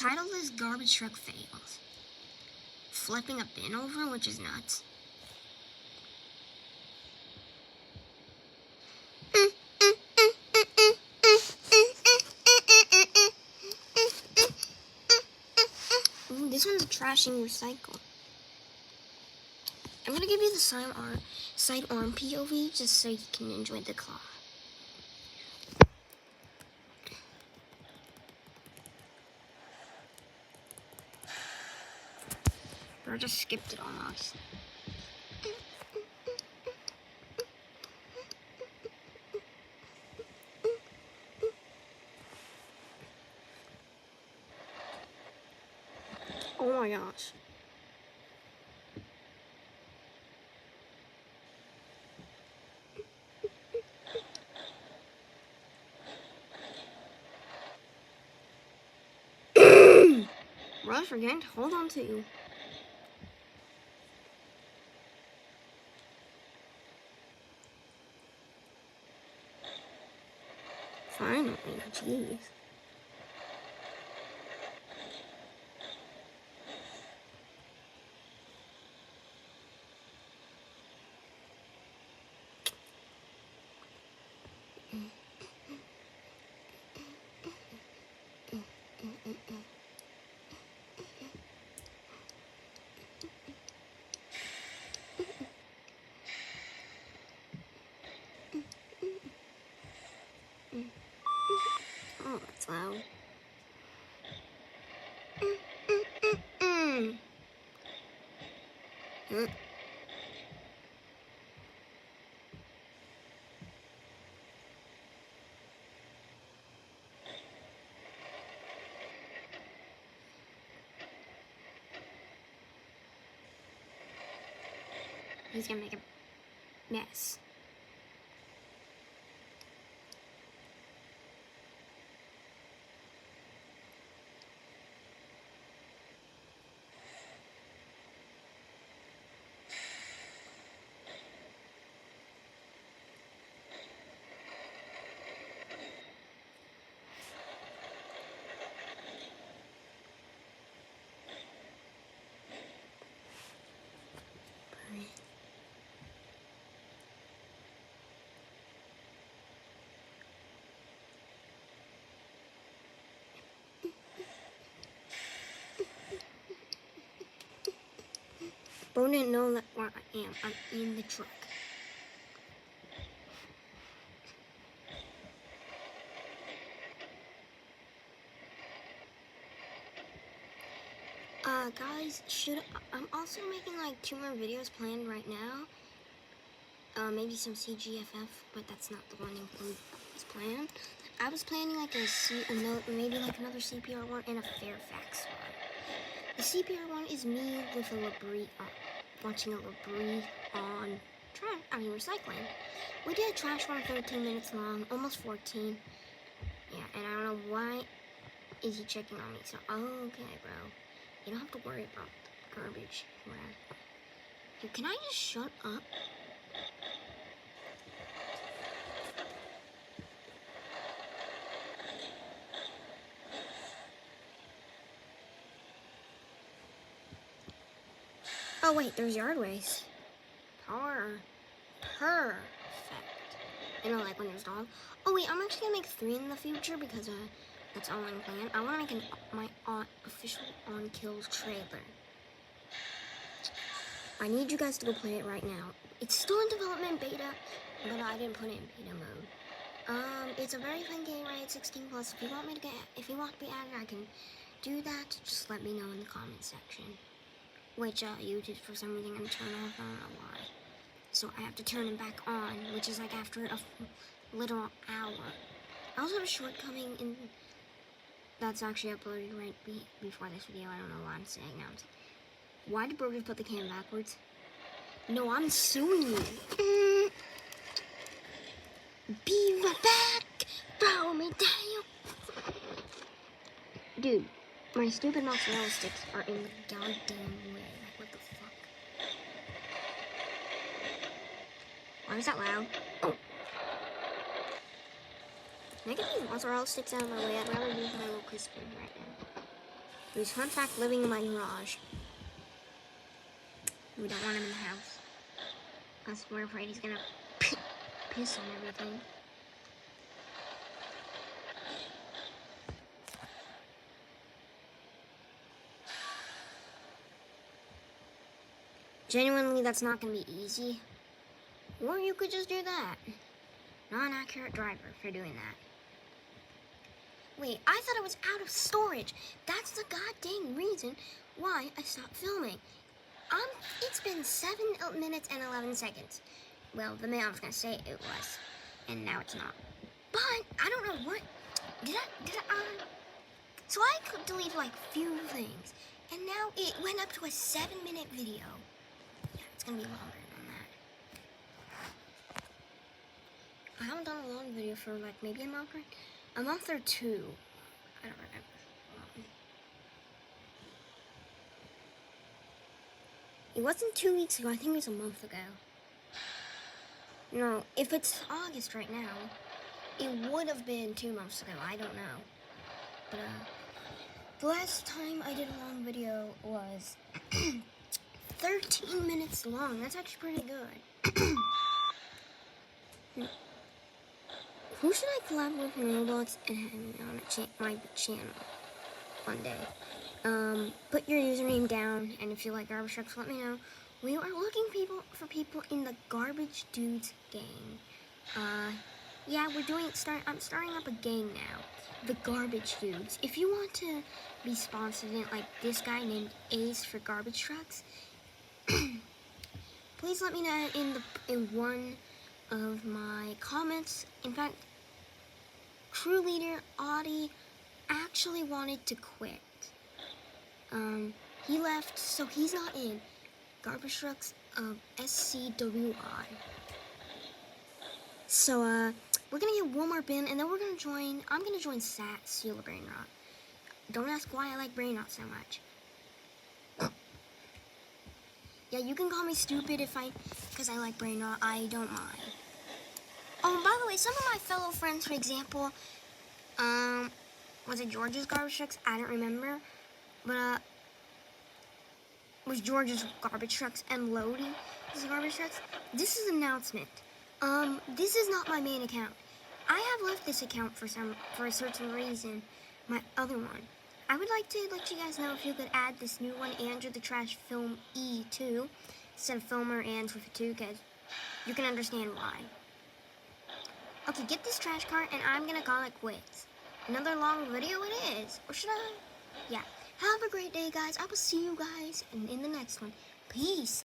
title is Garbage Truck Fails. Flipping a bin over, which is nuts. Ooh, this one's trashing recycle. I'm gonna give you the sidearm POV just so you can enjoy the claw. Bro, just skipped it almost. Oh my gosh. Rush, we're going to hold on to you. Finally, jeez. Oh, that's loud. He's gonna make a mess. Bro didn't know that where I am. I'm in the truck. Guys, I'm also making like 2 more videos planned right now. Maybe some CGFF, but that's not the one that's planned. I was planning like maybe like another CPR one and a Fairfax one. The CPR one is me with a Labrie, watching a Labrie on recycling. We did a trash one 13 minutes long, almost 14. Yeah, and I don't know why is he checking on me. So, okay, bro. You don't have to worry about the garbage. Dude, can I just shut up? Oh wait, there's yard waste. Perfect. You know, like when there's dog. Oh wait, I'm actually gonna make 3 in the future because that's all I'm planning. I want to make my official on kills trailer. I need you guys to go play it right now. It's still in development beta, but I didn't put it in beta mode. It's a very fun game, right? 16 plus. If you want to be added, I can do that. Just let me know in the comment section. Which YouTube for some reason gonna turn off. I don't know why. So I have to turn it back on, which is like after a literal hour. I also have a shortcoming in that's actually uploaded right before this video. I don't know why I'm saying now. Why did Burgers put the can backwards? No, I'm suing you. Be right back. Throw me down. Dude, my stupid mozzarella sticks are in the goddamn way. Like, what the fuck? Why is that loud? Oh. Can I get these mozzarella sticks out of my way? I'd rather use my little crispy right now. He's fun fact living in my garage. We don't want him in the house. Because we're afraid he's gonna piss on everything. Genuinely, that's not gonna be easy. Or you could just do that. Not an accurate driver for doing that. Wait, I thought it was out of storage. That's the goddamn reason why I stopped filming. It's been 7 minutes and 11 seconds. Well, the minute I was gonna say it was, and now it's not. But I don't know what. So I could delete like few things, and now it went up to a 7-minute video. Yeah, it's gonna be longer than that. I haven't done a long video for like maybe a month or 2. I don't remember. It wasn't 2 weeks ago. I think it was a month ago. No, if it's August right now, it would have been 2 months ago. I don't know. But the last time I did a long video was 13 minutes long. That's actually pretty good. Who should I collab with in Roblox and on my channel one day? Put your username down, and if you like garbage trucks, let me know. We are looking for people in the Garbage Dudes gang. Yeah, I'm starting up a gang now, the Garbage Dudes. If you want to be sponsored in like this guy named Ace for garbage trucks, please let me know in one of my comments. In fact, crew leader Audie actually wanted to quit. He left, so he's not in Garbage Trucks of SCWI. So, we're gonna get one more bin, and then I'm gonna join Sat, Seal Brain Rot. Don't ask why I like Brain Rot so much. Yeah, you can call me stupid because I like Brain Rot, I don't mind. Oh, and by the way, some of my fellow friends, for example, was it George's Garbage Trucks? I don't remember. But, was George's Garbage Trucks and Lodi's Garbage Trucks? This is an announcement. This is not my main account. I have left this account for a certain reason, my other one. I would like to let you guys know if you could add this new one, Andrew the Trash Film E2, instead of Filmer and with a 2, because you can understand why. Okay, get this trash cart, and I'm gonna call it quits. Another long video it is, or should I? Yeah. Have a great day, guys. I will see you guys in the next one. Peace.